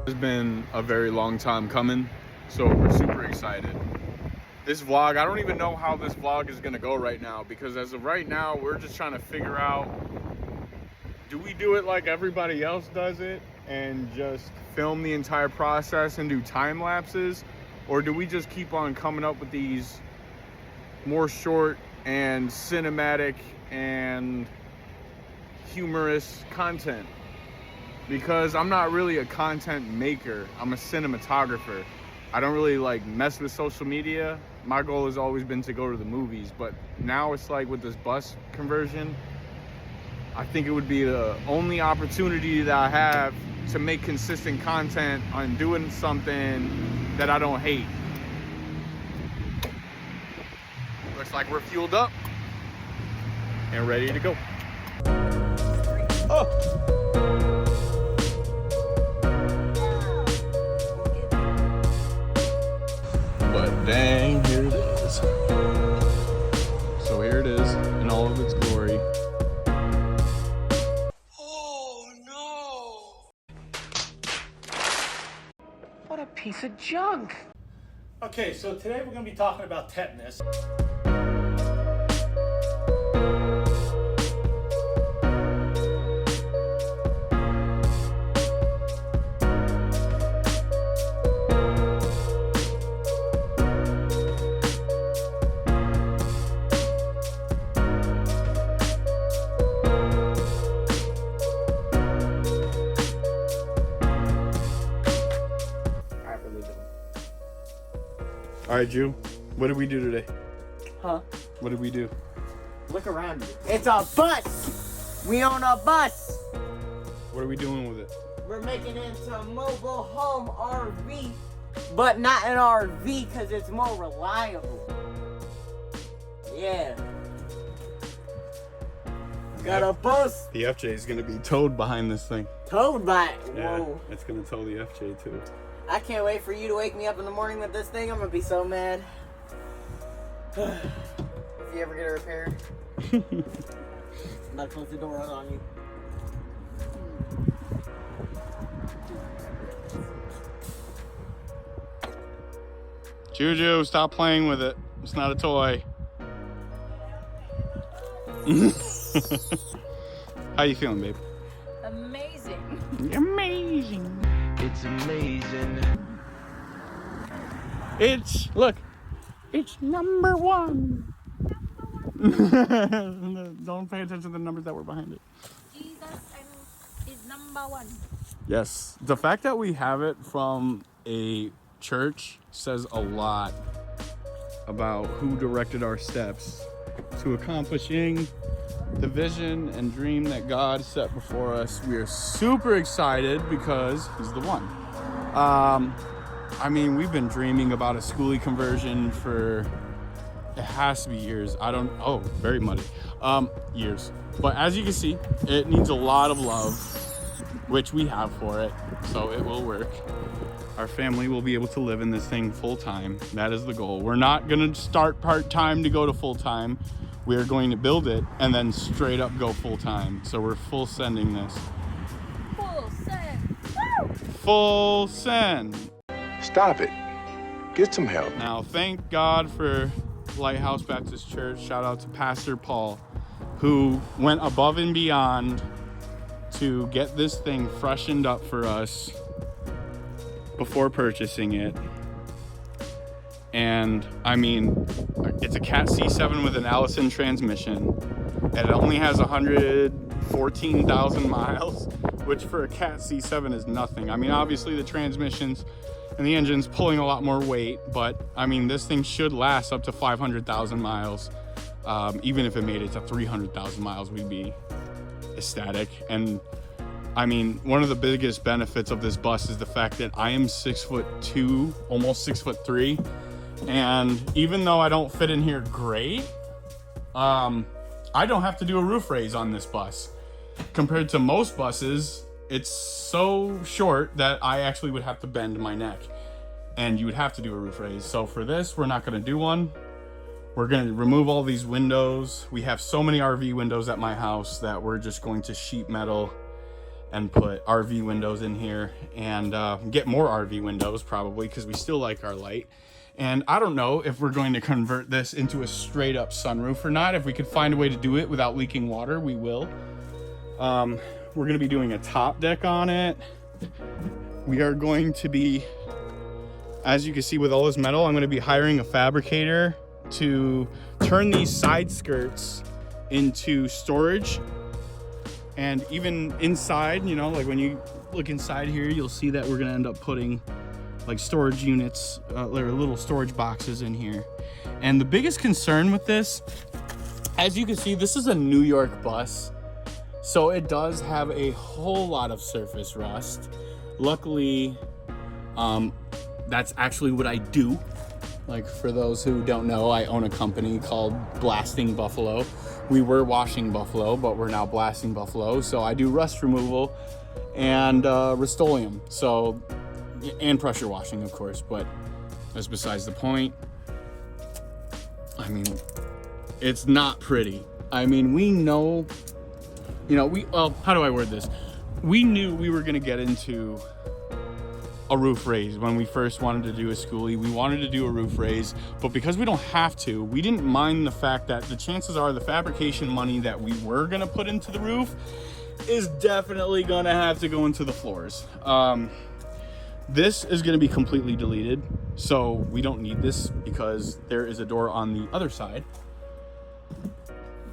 It's been a very long time coming, so we're super excited. This vlog, I don't even know how this vlog is gonna go right now, because as of right now, we're just trying to figure out, do we do it like everybody else does it and just film the entire process and do time lapses, or do we just keep on coming up with these more short and cinematic and humorous content? Because I'm not really a content maker, I'm a cinematographer. I don't really like mess with social media. My goal has always been to go to the movies, but now it's like with this bus conversion, I think it would be the only opportunity that I have to make consistent content on doing something that I don't hate. Looks like we're fueled up and ready to go. Oh! But dang, here it is. So here it is in all of its glory. Oh no! What a piece of junk! Okay, so today we're going to be talking about tetanus. All right, Drew, what did we do today? Huh? What did we do? Look around you. It's a bus! We own a bus! What are we doing with it? We're making it into a mobile home RV, but not an RV because it's more reliable. Yeah. Got a bus The FJ is going to be towed behind this thing. towed by it. Yeah, Whoa. it's going to tow the FJ too. I can't wait for you to wake me up in the morning with this thing. I'm gonna be so mad. If you ever get it repaired. I'm about to close the door on you. Juju, stop playing with it. It's not a toy. How you feeling, babe? Amazing. Amazing. It's amazing. Look, it's number one. Don't pay attention to the numbers that were behind it. Jesus is number one. Yes, the fact that we have it from a church says a lot about who directed our steps to accomplishing the vision and dream that God set before us. We are super excited because he's the one. I mean, we've been dreaming about a skoolie conversion for, it has to be years. Oh, very muddy. Years. But as you can see, it needs a lot of love, which we have for it, so it will work. Our family will be able to live in this thing full time. That is the goal. We're not gonna start part-time to go to full-time. We are going to build it and then straight up go full-time. So we're full sending this. Full send. Woo! Full send. Stop it. Get some help. Now, thank God for Lighthouse Baptist Church. Shout out to Pastor Paul, who went above and beyond to get this thing freshened up for us before purchasing it. And I mean, it's a Cat C7 with an Allison transmission, and it only has 114,000 miles, which for a Cat C7 is nothing. I mean, obviously the transmissions and the engine's pulling a lot more weight, but I mean, this thing should last up to 500,000 miles. Even if it made it to 300,000 miles, we'd be ecstatic. And I mean, one of the biggest benefits of this bus is the fact that I am 6'2", almost 6'3", and even though I don't fit in here great, I don't have to do a roof raise on this bus. Compared to most buses, it's so short that I actually would have to bend my neck, and you would have to do a roof raise. So for this, we're not going to do one. We're going to remove all these windows. We have so many RV windows at my house that we're just going to sheet metal and put RV windows in here, and get more RV windows probably, because we still like our light. And I don't know if we're going to convert this into a straight up sunroof or not. If we could find a way to do it without leaking water, we will. We're going to be doing a top deck on it. We are going to be, as you can see with all this metal, I'm going to be hiring a fabricator to turn these side skirts into storage. And even inside, you know, like when you look inside here, you'll see that we're going to end up putting like storage units, little storage boxes in here. And the biggest concern with this, as you can see, this is a New York bus, so it does have a whole lot of surface rust. Luckily, that's actually what I do. Like, for those who don't know, I own a company called Blasting Buffalo. We were washing Buffalo, but we're now Blasting Buffalo. So I do rust removal and Rust-Oleum. So, and pressure washing, of course, but that's besides the point. I mean, it's not pretty. I mean, we know, you know, well, how do I word this? We knew we were gonna get into a roof raise when we first wanted to do a skoolie. We wanted to do a roof raise, but because we don't have to, we didn't mind the fact that the chances are the fabrication money that we were gonna put into the roof is definitely gonna have to go into the floors. This is going to be completely deleted, so we don't need this because there is a door on the other side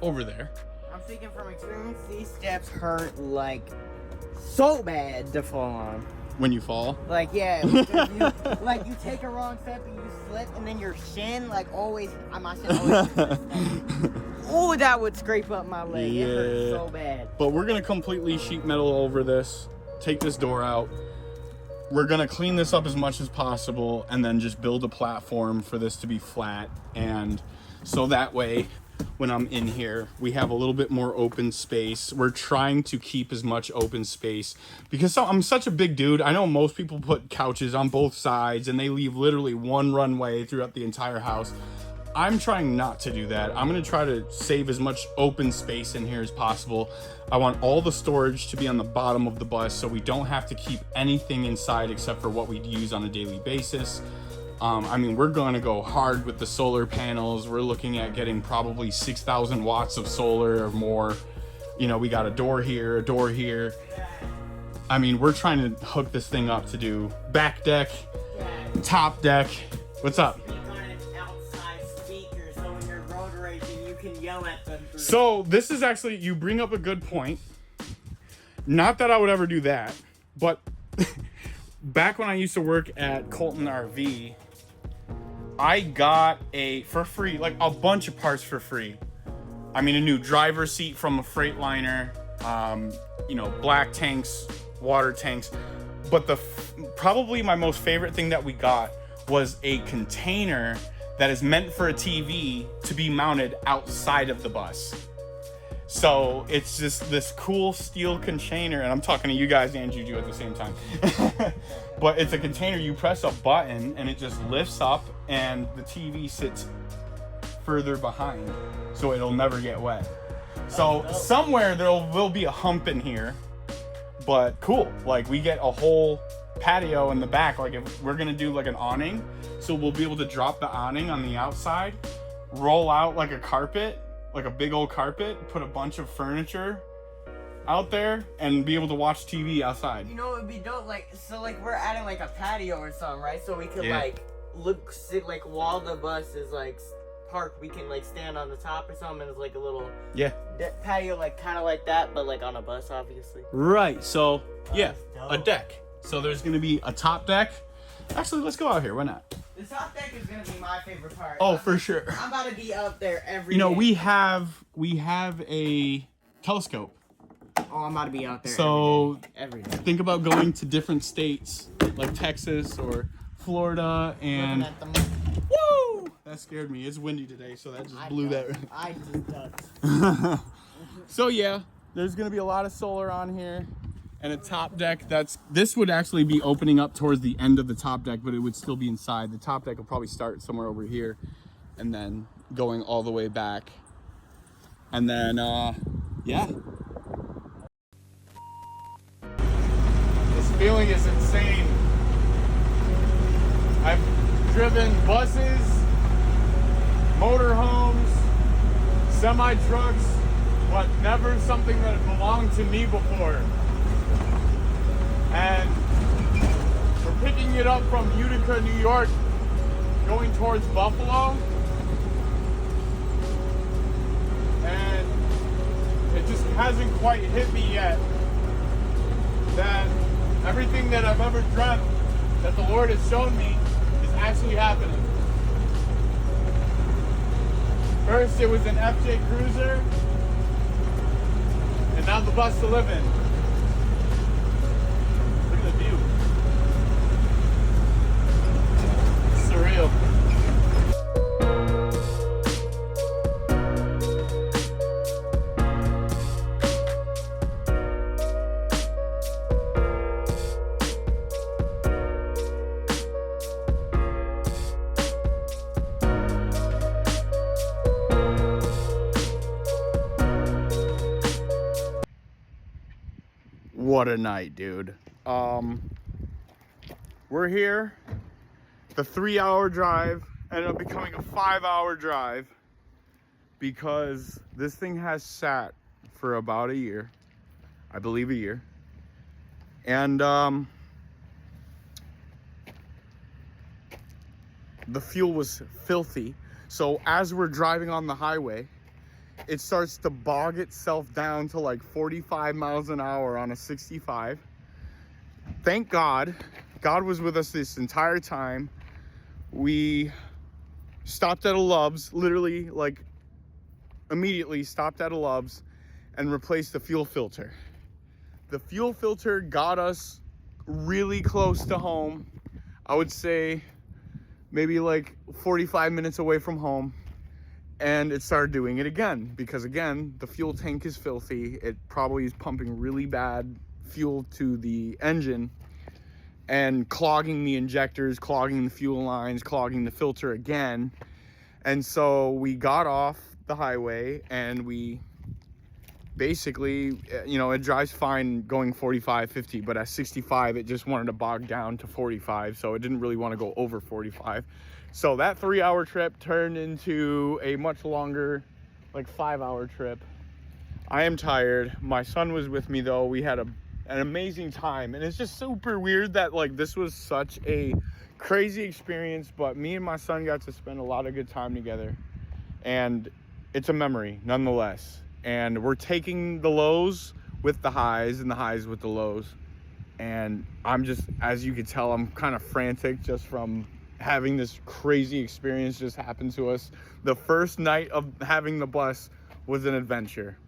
over there. I'm speaking from experience. These steps hurt like so bad to fall on. When you fall? Like, yeah, because like you take a wrong step and you slip, and then your shin like always, my shin always oh, that would scrape up my leg. Yeah. It hurts so bad. But we're going to completely sheet metal over this, take this door out. We're gonna clean this up as much as possible and then just build a platform for this to be flat. And so that way, when I'm in here, we have a little bit more open space. We're trying to keep as much open space because I'm such a big dude. I know most people put couches on both sides and they leave literally one runway throughout the entire house. I'm trying not to do that. I'm gonna try to save as much open space in here as possible. I want all the storage to be on the bottom of the bus so we don't have to keep anything inside except for what we use on a daily basis. I mean, we're gonna go hard with the solar panels. We're looking at getting probably 6,000 watts of solar or more. You know, we got a door here, a door here. I mean, we're trying to hook this thing up to do back deck, top deck. What's up? So this is actually, you bring up a good point. Not that I would ever do that, but back when I used to work at Colton RV, I got for free, like a bunch of parts for free. I mean, a new driver's seat from a Freightliner, you know, black tanks, water tanks. But probably my most favorite thing that we got was a container that is meant for a TV to be mounted outside of the bus. So it's just this cool steel container, and I'm talking to you guys and Juju at the same time. But it's a container, you press a button and it just lifts up and the TV sits further behind so it'll never get wet. So somewhere there will be a hump in here, but cool. Like, we get a whole patio in the back. Like, if we're gonna do like an awning, so we'll be able to drop the awning on the outside, roll out like a carpet, like a big old carpet, put a bunch of furniture out there, and be able to watch TV outside. You know, it would be dope. Like, so like we're adding like a patio or something, right? So we could Yeah. like sit like while the bus is like parked, we can like stand on the top or something, and it's like a little patio, like kind of like that, but like on a bus, obviously. Right. So yeah, That's a dope. deck. So there's gonna be a top deck. Actually, let's go out here. Why not? The top deck is gonna be my favorite part. Oh, for sure. I'm about to be up there every You know, day. we have a telescope. Oh, I'm about to be out there So every day. think about going to different states like Texas or Florida and Looking at the woo! That scared me. It's windy today, so that just blew that. I just ducked. So yeah, there's gonna be a lot of solar on here. and a top deck. This would actually be opening up towards the end of the top deck, but it would still be inside. The top deck will probably start somewhere over here and then going all the way back. And then, yeah. This feeling is insane. I've driven buses, motorhomes, semi-trucks, but never something that belonged to me before. And we're picking it up from Utica, New York, going towards Buffalo. And it just hasn't quite hit me yet that everything that I've ever dreamt that the Lord has shown me is actually happening. First it was an FJ Cruiser, and now the bus to live in. Look at the view. It's surreal. What a night, dude. We're here. The 3-hour drive ended up becoming a 5-hour drive because this thing has sat for about a year. I believe a year. And the fuel was filthy. So as we're driving on the highway, it starts to bog itself down to like 45 miles an hour on a 65. Thank God, God was with us this entire time. We stopped at a Love's, literally like immediately stopped at a Love's and replaced the fuel filter. The fuel filter got us really close to home. I would say maybe like 45 minutes away from home. And it started doing it again because, again, the fuel tank is filthy. It probably is pumping really bad fuel to the engine and clogging the injectors, clogging the fuel lines, clogging the filter again. And so we got off the highway and we basically, you know, it drives fine going 45, 50, but at 65, it just wanted to bog down to 45. So it didn't really want to go over 45. So that 3-hour trip turned into a much longer, like 5-hour trip. I am tired. My son was with me though. We had an amazing time, and it's just super weird that like this was such a crazy experience, but me and my son got to spend a lot of good time together, and it's a memory nonetheless. And we're taking the lows with the highs and the highs with the lows. And I'm just, as you can tell, I'm kind of frantic just from having this crazy experience just happen to us. The first night of having the bus was an adventure,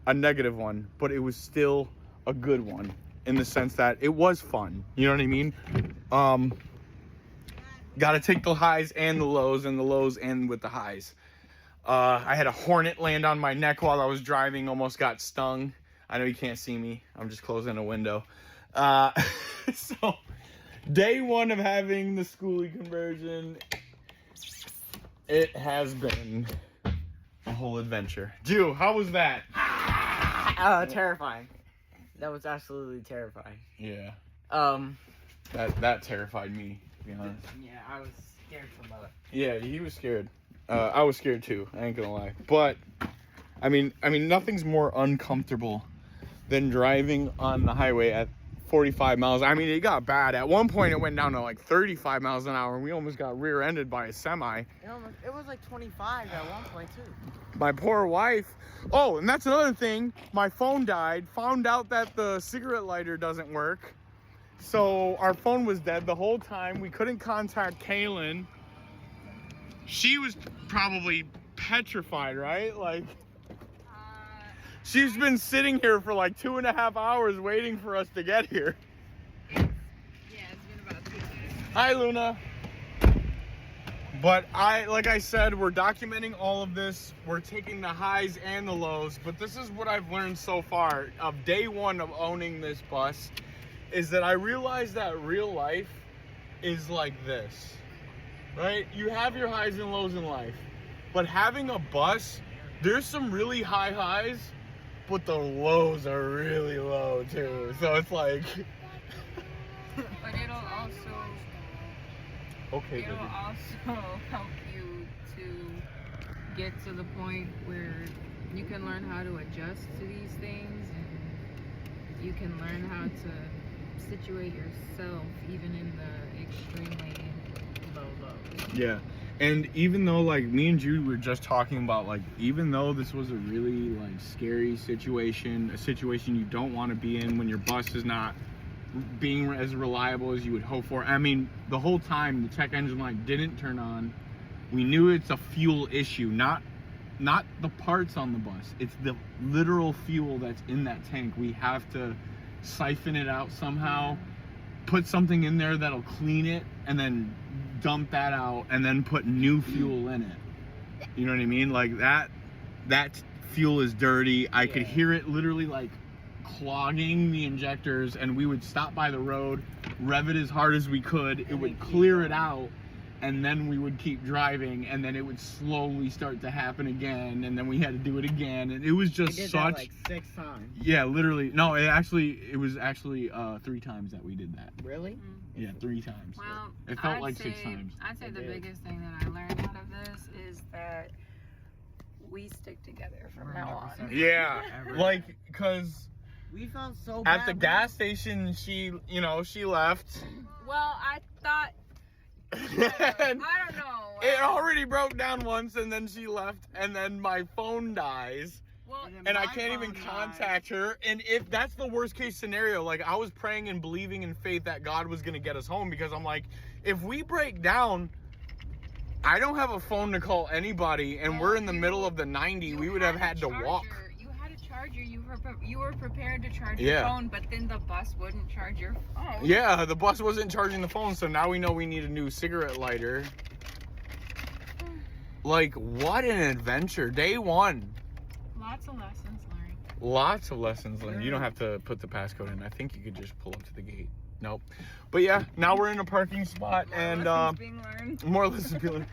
a negative one, but it was still a good one in the sense that it was fun. You know what I mean? Got to take the highs and the lows end with the highs. I had a hornet land on my neck while I was driving, almost got stung. I know you can't see me. I'm just closing a window. So day one of having the skoolie conversion, it has been a whole adventure. Jew, how was that? Terrifying. That was absolutely terrifying. Yeah. That terrified me, to be honest. Yeah, I was scared for mother. Yeah, he was scared. I was scared too, I ain't gonna lie. But I mean nothing's more uncomfortable than driving on the highway at 45 miles. I mean, it got bad. At one point it went down to like 35 miles an hour and we almost got rear-ended by a semi. It was like 25 at one point too. My poor wife. Oh, and that's another thing. My phone died. Found out that the cigarette lighter doesn't work. So our phone was dead the whole time. We couldn't contact Kaylin. She was probably petrified, right? Like, she's been sitting here for like 2.5 hours waiting for us to get here. Yeah, it's been about 2 days. Hi, Luna. But like I said, we're documenting all of this. We're taking the highs and the lows. But this is what I've learned so far of day one of owning this bus, is that I realized that real life is like this, right? You have your highs and lows in life, but having a bus, there's some really high highs, but the lows are really low too. So it's like, But it'll also okay, it'll baby. also help you to get to the point where you can learn how to adjust to these things, and you can learn how to situate yourself even in the extremely low lows. Yeah. And even though, like, me and Jude were just talking about, like, even though this was a really, like, scary situation, a situation you don't want to be in when your bus is not being as reliable as you would hope for. I mean, the whole time the check engine light didn't turn on. We knew it's a fuel issue, not the parts on the bus. It's the literal fuel that's in that tank. We have to siphon it out somehow, put something in there that'll clean it, and then dump that out, and then put new fuel in it. You know what I mean? Like that fuel is dirty. I could hear it literally like clogging the injectors, and we would stop by the road, rev it as hard as we could. It would clear it out, and then we would keep driving, and then it would slowly start to happen again, and then we had to do it again, and it was just We did such. that like 6 times. Yeah, literally. No, it was actually 3 times that we did that. Really? Yeah, 3 times. Well, It felt like 6 times. I'd say the did. biggest thing that I learned out of this is that we stick together from now on. Yeah, like, cause We felt so bad. at the gas station, she left. Well, I thought, And I don't know. it already broke down once, and then she left, and then my phone dies, Well, and I My can't even phone contact her. And if that's the worst case scenario, like, I was praying and believing in faith that God was gonna get us home, because I'm like, if we break down, I don't have a phone to call anybody, and we're in the middle of the 90. We would have had to walk. You had a charger. You were prepared to charge Yeah. your phone, but then the bus wouldn't charge your phone. Yeah, the bus wasn't charging the phone, so now we know we need a new cigarette lighter. Like, what an adventure. Day one. Lots of lessons learned. Lots of lessons learned. You don't have to put the passcode in. I think you could just pull up to the gate. Nope. But yeah, now we're in a parking spot, and Lessons being learned. more lessons being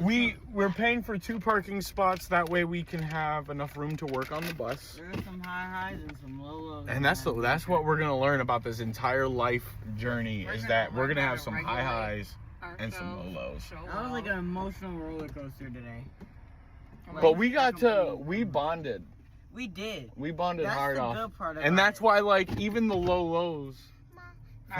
learned. We're paying for 2 parking spots. That way we can have enough room to work on the bus. There's some high highs and some low lows. And that's what we're gonna learn about this entire life journey, is that we're gonna have some high highs and some low lows. That was like an emotional roller coaster today. But we bonded. We did. We bonded That's hard the off. good part And about that's it. why, like, even the low lows,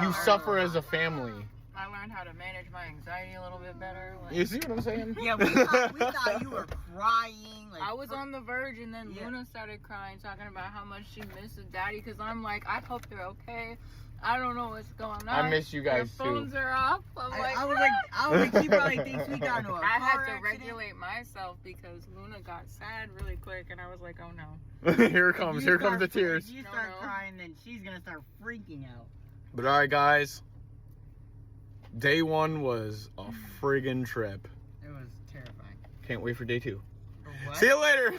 you suffer as a family. I learned how to manage my anxiety a little bit better. Like, You see what I'm saying? Yeah, we thought you were crying. Like, I was on the verge, and then Yeah. Luna started crying, talking about how much she misses Daddy. Because I'm like, I hope they're okay. I don't know what's going on. I miss you guys, Their too. phones are off. I was like, she probably thinks we got into a I car had to accident. regulate myself because Luna got sad really quick, and I was like, oh no. Here If comes you the start- tears. If you No, start no. crying, then she's gonna start freaking out. But alright, guys. Day 1 was a friggin' trip. It was terrifying. Can't wait for day 2. What? See you later.